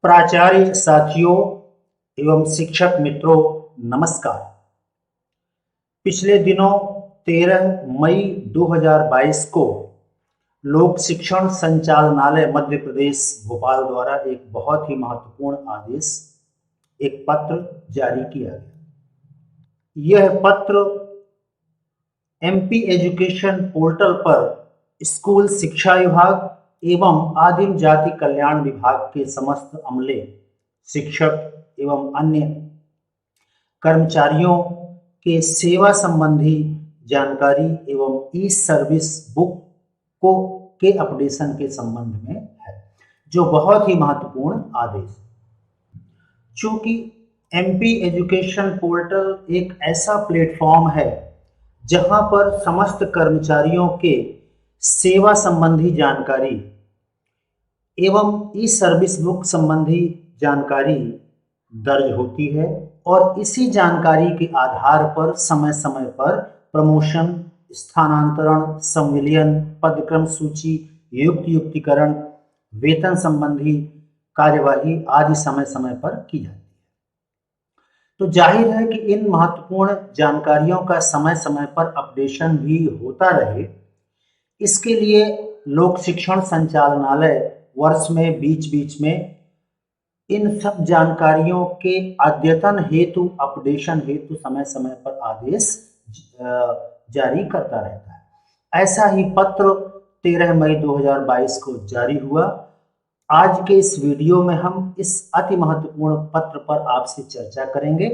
प्राचार्य साथियों एवं शिक्षक मित्रों, नमस्कार। पिछले दिनों 13 मई 2022 को लोक शिक्षण संचालनालय मध्य प्रदेश भोपाल द्वारा एक बहुत ही महत्वपूर्ण आदेश, एक पत्र जारी किया गया। यह पत्र एमपी एजुकेशन पोर्टल पर स्कूल शिक्षा विभाग एवं आदिम जाति कल्याण विभाग के समस्त अमले, शिक्षक एवं अन्य कर्मचारियों के सेवा संबंधी जानकारी एवं ई सर्विस बुक को के अपडेशन के संबंध में है, जो बहुत ही महत्वपूर्ण आदेश है। चूंकि एमपी एजुकेशन पोर्टल एक ऐसा प्लेटफॉर्म है जहां पर समस्त कर्मचारियों के सेवा संबंधी जानकारी एवं ई सर्विस बुक संबंधी जानकारी दर्ज होती है और इसी जानकारी के आधार पर समय समय पर प्रमोशन, स्थानांतरण, संविलियन, पदक्रम सूची, युक्तिकरण, वेतन संबंधी कार्यवाही आदि समय समय पर की जाती है। तो जाहिर है कि इन महत्वपूर्ण जानकारियों का समय समय पर अपडेशन भी होता रहे, इसके लिए लोक शिक्षण संचालनालय वर्ष में बीच बीच में इन सब जानकारियों के अद्यतन हेतु, अपडेशन हेतु समय समय पर आदेश जारी करता रहता है। ऐसा ही पत्र 13 मई 2022 को जारी हुआ। आज के इस वीडियो में हम इस अति महत्वपूर्ण पत्र पर आपसे चर्चा करेंगे।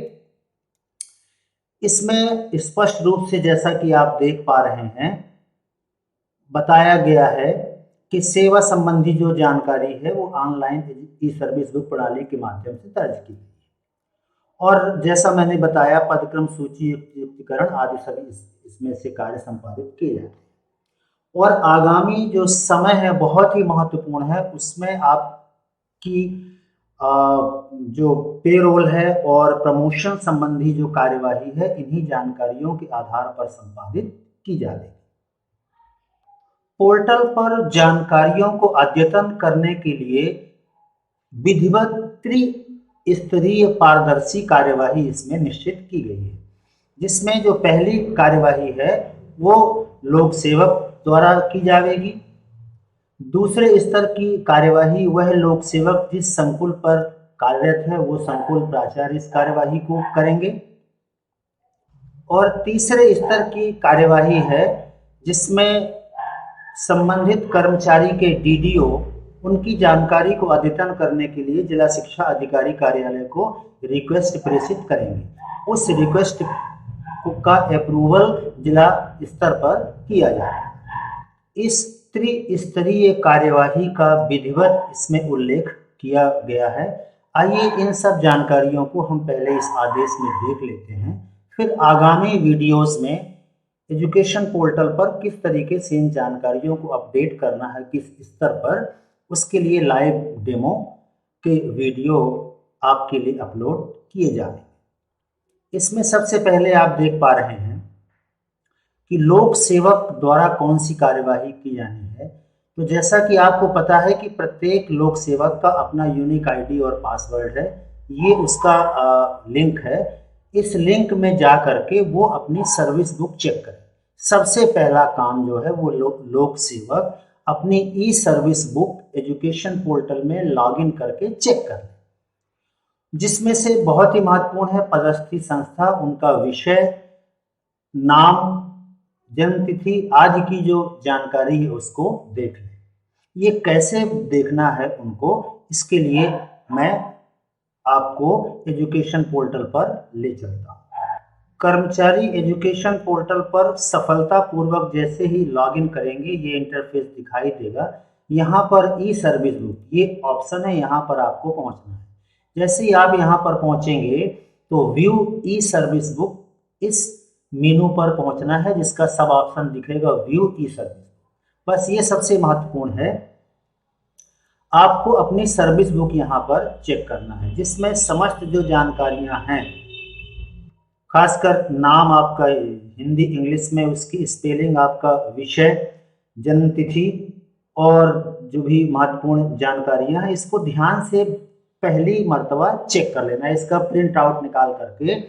इसमें स्पष्ट रूप से, जैसा कि आप देख पा रहे हैं, बताया गया है कि सेवा संबंधी जो जानकारी है वो ऑनलाइन ई सर्विस बुक प्रणाली के माध्यम से दर्ज की गई है और जैसा मैंने बताया, पदक्रम सूची, युक्तिकरण आदि सभी इसमें से कार्य संपादित किए जाते हैं। और आगामी जो समय है बहुत ही महत्वपूर्ण है, उसमें आपकी जो पेरोल है और प्रमोशन संबंधी जो कार्यवाही है, इन्हीं जानकारियों के आधार पर संपादित की जाएगी। पोर्टल पर जानकारियों को अद्यतन करने के लिए विधिवत त्रिस्तरीय पारदर्शी कार्यवाही इसमें निश्चित की गई है, जिसमें जो पहली कार्यवाही है वो लोक सेवक द्वारा की जाएगी। दूसरे स्तर की कार्यवाही वह लोक सेवक जिस संकुल पर कार्यरत है वो संकुल प्राचार्य इस कार्यवाही को करेंगे। और तीसरे स्तर की कार्यवाही है जिसमें संबंधित कर्मचारी के डीडीओ उनकी जानकारी को अद्यतन करने के लिए जिला शिक्षा अधिकारी कार्यालय को रिक्वेस्ट प्रेषित करेंगे। उस रिक्वेस्ट का अप्रूवल जिला स्तर पर किया जाए। इस त्रिस्तरीय कार्यवाही का विधिवत इसमें उल्लेख किया गया है। आइए इन सब जानकारियों को हम पहले इस आदेश में देख लेते हैं, फिर आगामी वीडियोस में एजुकेशन पोर्टल पर किस तरीके से इन जानकारियों को अपडेट करना है, किस स्तर पर, उसके लिए लाइव डेमो के वीडियो आपके लिए अपलोड किए जाएंगे। इसमें सबसे पहले आप देख पा रहे हैं कि लोक सेवक द्वारा कौन सी कार्यवाही की जानी है। तो जैसा कि आपको पता है कि प्रत्येक लोक सेवक का अपना यूनिक आईडी और पासवर्ड है, ये उसका लिंक है। इस लिंक में जा करके वो अपनी सर्विस बुक चेक करे। सबसे पहला काम जो है वो लोक सेवक अपनी ई सर्विस बुक एजुकेशन पोर्टल में लॉगिन करके चेक कर, जिसमें से बहुत ही महत्वपूर्ण है पदस्थी संस्था, उनका विषय, नाम, जन्मतिथि आदि की जो जानकारी है उसको देख लें। ये कैसे देखना है उनको, इसके लिए मैं आपको एजुकेशन पोर्टल पर ले चलता हूँ। कर्मचारी एजुकेशन पोर्टल पर सफलतापूर्वक जैसे ही लॉगिन करेंगे ये इंटरफेस दिखाई देगा। यहाँ पर ई सर्विस बुक ये ऑप्शन है, यहाँ पर आपको पहुँचना है। जैसे ही आप यहाँ पर पहुँचेंगे तो व्यू ई सर्विस बुक, इस मेनू पर पहुँचना है, जिसका सब ऑप्शन दिखेगा व्यू ई सर्विस। बस ये सबसे महत्वपूर्ण है, आपको अपनी सर्विस बुक यहाँ पर चेक करना है, जिसमें समस्त जो जानकारियाँ हैं, खासकर नाम आपका हिंदी इंग्लिश में, उसकी स्पेलिंग, आपका विषय, जन्मतिथि और जो भी महत्वपूर्ण जानकारियां हैं, इसको ध्यान से पहली मर्तबा चेक कर लेना है। इसका प्रिंट आउट निकाल करके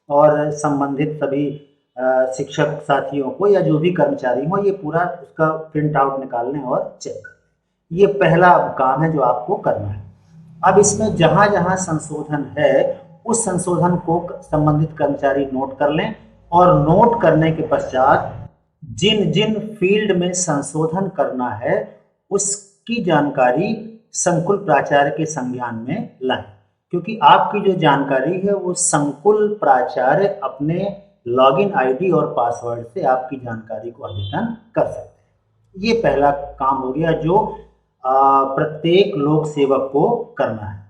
और संबंधित सभी शिक्षक साथियों को या जो भी कर्मचारी हो ये पूरा उसका प्रिंट आउट निकाल लें और चेक कर लें। ये पहला काम है जो आपको करना है। अब इसमें जहां जहां संशोधन है उस संशोधन को संबंधित कर्मचारी नोट कर लें और नोट करने के पश्चात जिन जिन फील्ड में संशोधन करना है उसकी जानकारी संकुल प्राचार्य के संज्ञान में लाएं, क्योंकि आपकी जो जानकारी है वो संकुल प्राचार्य अपने लॉगिन आईडी और पासवर्ड से आपकी जानकारी को अद्यतन कर सकते हैं। ये पहला काम हो गया जो प्रत्येक लोक सेवक को करना है।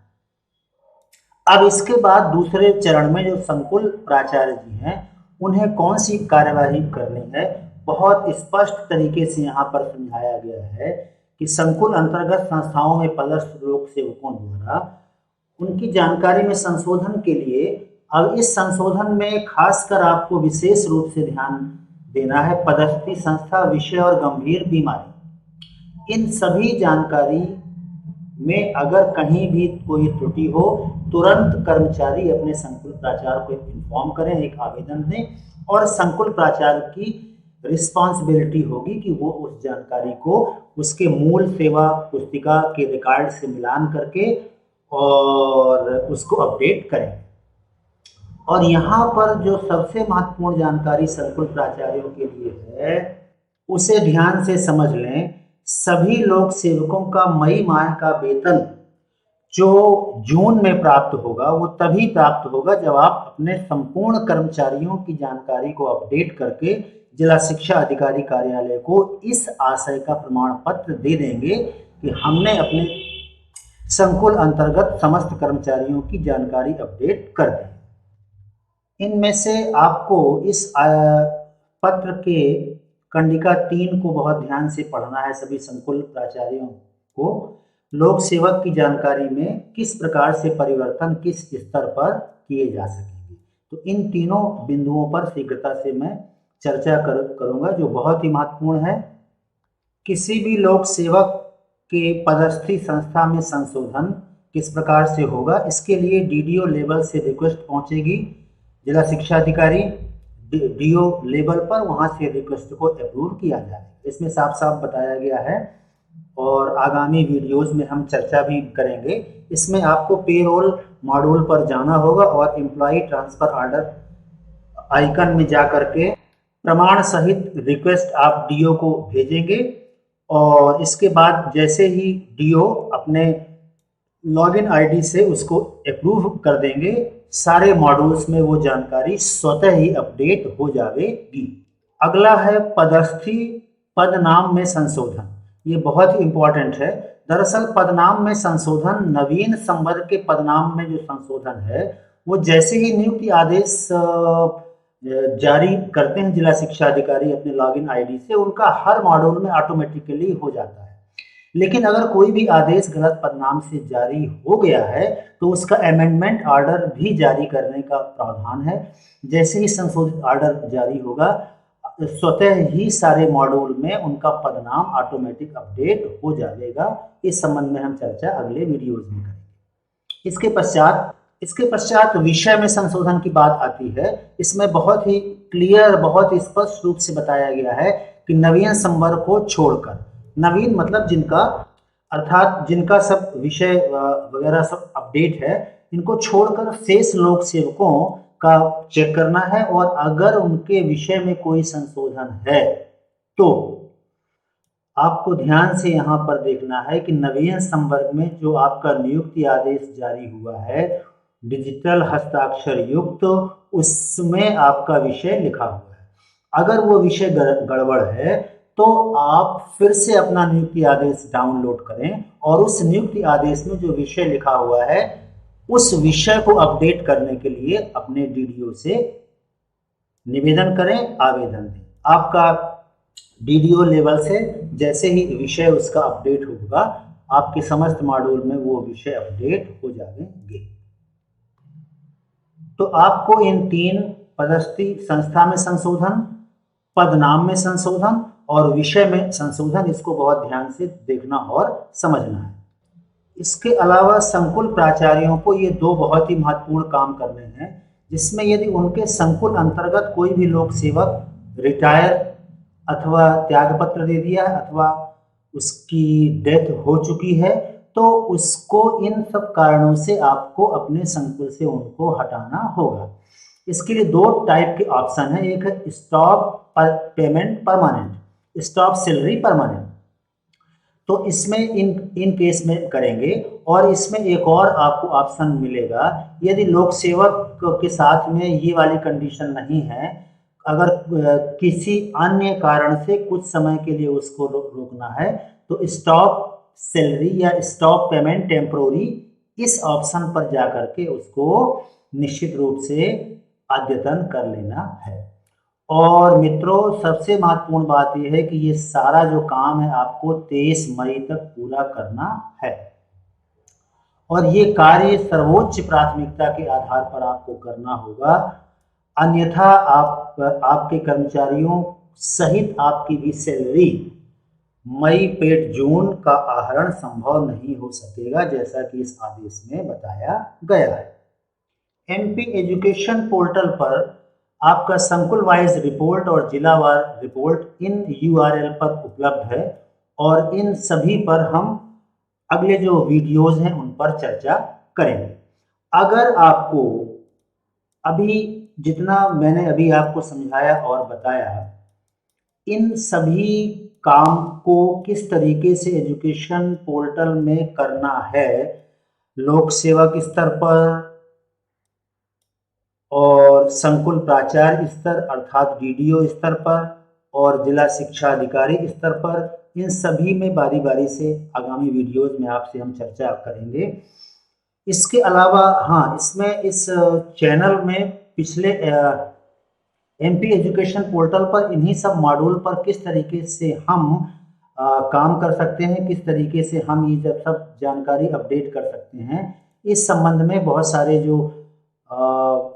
अब इसके बाद दूसरे चरण में जो संकुल प्राचार्य जी हैं उन्हें कौन सी कार्यवाही करनी है, बहुत स्पष्ट तरीके से यहाँ पर समझाया गया है कि संकुल अंतर्गत संस्थाओं में पदस्थ लोक सेवकों द्वारा उनकी जानकारी में संशोधन के लिए अब इस संशोधन में खासकर आपको विशेष रूप से ध्यान देना है पदस्थी, संस्था, विषय और गंभीर बीमारी। इन सभी जानकारी में अगर कहीं भी कोई त्रुटि हो तुरंत कर्मचारी अपने संकुल प्राचार्य को इन्फॉर्म करें, एक आवेदन दें और संकुल प्राचार्य की रिस्पॉन्सिबिलिटी होगी कि वो उस जानकारी को उसके मूल सेवा पुस्तिका के रिकॉर्ड से मिलान करके और उसको अपडेट करें। और यहाँ पर जो सबसे महत्वपूर्ण जानकारी संकुल प्राचार्यों के लिए है उसे ध्यान से समझ लें। सभी लोक सेवकों का मई माह का वेतन जो जून में प्राप्त होगा वो तभी प्राप्त होगा जब आप अपने संपूर्ण कर्मचारियों की जानकारी को अपडेट करके जिला शिक्षा अधिकारी कार्यालय को इस आशय का प्रमाण पत्र दे देंगे कि हमने अपने संकुल अंतर्गत समस्त कर्मचारियों की जानकारी अपडेट कर दी। इनमें से आपको इस पत्र के कंडिका 3 को बहुत ध्यान से पढ़ना है। सभी संकुल प्राचार्यों को लोक सेवक की जानकारी में किस प्रकार से परिवर्तन किस स्तर पर किए जा सकेंगे, तो इन तीनों बिंदुओं पर शीघ्रता से मैं चर्चा करूंगा जो बहुत ही महत्वपूर्ण है। किसी भी लोक सेवक के पदस्थी संस्था में संशोधन किस प्रकार से होगा, इसके लिए डीडीओ लेवल से रिक्वेस्ट पहुंचेगी जिला शिक्षा अधिकारी डीओ लेवल पर, वहां से रिक्वेस्ट को अप्रूव किया जाएगा। इसमें साफ साफ बताया गया है और आगामी वीडियोस में हम चर्चा भी करेंगे। इसमें आपको पेरोल मॉड्यूल पर जाना होगा और एम्प्लॉय ट्रांसफर ऑर्डर आइकन में जा करके प्रमाण सहित रिक्वेस्ट आप डीओ को भेजेंगे और इसके बाद जैसे ही डीओ अपने लॉगिन आईडी से उसको अप्रूव कर देंगे सारे मॉड्यूल्स में वो जानकारी स्वतः ही अपडेट हो जाएगी। अगला है पदस्थी पदनाम में संशोधन। ये बहुत ही इंपॉर्टेंट है। दरअसल पदनाम में संशोधन नवीन संवर्ग के पदनाम में जो संशोधन है वो जैसे ही नियुक्ति आदेश जारी करते हैं जिला शिक्षा अधिकारी अपने लॉगिन आईडी से, उनका हर मॉड्यूल में ऑटोमेटिकली हो जाता है। लेकिन अगर कोई भी आदेश गलत पदनाम से जारी हो गया है तो उसका अमेंडमेंट ऑर्डर भी जारी करने का प्रावधान है। जैसे ही संशोधित ऑर्डर जारी होगा स्वतः ही सारे मॉड्यूल में उनका पदनाम ऑटोमेटिक अपडेट हो जाएगा। इस संबंध में हम चर्चा अगले वीडियोज में करेंगे। इसके पश्चात विषय में संशोधन की बात आती है। इसमें बहुत ही क्लियर, बहुत ही स्पष्ट रूप से बताया गया है कि नवीन संवर्ग को छोड़कर, नवीन मतलब जिनका, अर्थात जिनका सब विषय वगैरह सब अपडेट है, इनको छोड़कर शेष लोक सेवकों का चेक करना है और अगर उनके विषय में कोई संशोधन है तो आपको ध्यान से यहाँ पर देखना है कि नवीन संवर्ग में जो आपका नियुक्ति आदेश जारी हुआ है डिजिटल हस्ताक्षर युक्त, उसमें आपका विषय लिखा हुआ है। अगर वो विषय गड़बड़ है तो आप फिर से अपना नियुक्ति आदेश डाउनलोड करें और उस नियुक्ति आदेश में जो विषय लिखा हुआ है उस विषय को अपडेट करने के लिए अपने डीडीओ से निवेदन करें, आवेदन दें। आपका डीडीओ लेवल से जैसे ही विषय उसका अपडेट होगा आपके समस्त मॉड्यूल में वो विषय अपडेट हो जाएंगे। तो आपको इन 3 पदस्थी संस्था में संशोधन, पदनाम में संशोधन और विषय में संशोधन, इसको बहुत ध्यान से देखना और समझना है। इसके अलावा संकुल प्राचार्यों को ये दो बहुत ही महत्वपूर्ण काम करने हैं, जिसमें यदि उनके संकुल अंतर्गत कोई भी लोक सेवक रिटायर अथवा त्यागपत्र दे दिया है अथवा उसकी डेथ हो चुकी है, तो उसको इन सब कारणों से आपको अपने संकुल से उनको हटाना होगा। इसके लिए दो टाइप के ऑप्शन है, एक है stop payment permanent, stop salary permanent. तो इसमें इन केस में करेंगे। और इसमें एक और आपको ऑप्शन मिलेगा, यदि लोक सेवक के साथ में ये वाली कंडीशन नहीं है, अगर किसी अन्य कारण से कुछ समय के लिए उसको रोकना है, तो स्टॉप सैलरी या स्टॉप पेमेंट टेम्पोररी, इस ऑप्शन पर जाकर के उसको निश्चित रूप से अद्यतन कर लेना है। और मित्रों, सबसे महत्वपूर्ण बात यह है कि ये सारा जो काम है आपको 23 मई तक पूरा करना है, और ये कार्य सर्वोच्च प्राथमिकता के आधार पर आपको करना होगा, अन्यथा आपके कर्मचारियों सहित आपकी भी सैलरी मई पेट जून का आहरण संभव नहीं हो सकेगा, जैसा कि इस आदेश में बताया गया है। एमपी एजुकेशन पोर्टल पर आपका संकुल वाइज रिपोर्ट और जिलावार रिपोर्ट इन URL पर उपलब्ध है, और इन सभी पर हम अगले जो वीडियोस हैं उन पर चर्चा करेंगे। अगर आपको अभी जितना मैंने अभी आपको समझाया और बताया, इन सभी काम को किस तरीके से एजुकेशन पोर्टल में करना है, लोक सेवक स्तर पर और संकुल प्राचार्य स्तर अर्थात DDO स्तर पर और जिला शिक्षा अधिकारी स्तर पर, इन सभी में बारी बारी से आगामी वीडियोज में आपसे हम चर्चा करेंगे। इसके अलावा हाँ, इसमें इस चैनल में पिछले MP एजुकेशन पोर्टल पर इन्हीं सब मॉड्यूल पर किस तरीके से हम काम कर सकते हैं, किस तरीके से हम ये जब सब जानकारी अपडेट कर सकते हैं, इस संबंध में बहुत सारे जो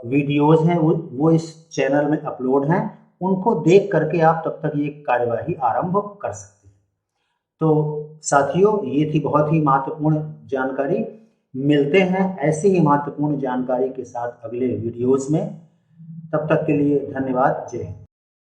वीडियोज हैं वो इस चैनल में अपलोड हैं, उनको देख करके आप तब तक ये कार्यवाही आरंभ कर सकते हैं। तो साथियों, ये थी बहुत ही महत्वपूर्ण जानकारी। मिलते हैं ऐसी ही महत्वपूर्ण जानकारी के साथ अगले वीडियोज में। तब तक के लिए धन्यवाद। जय हिंद।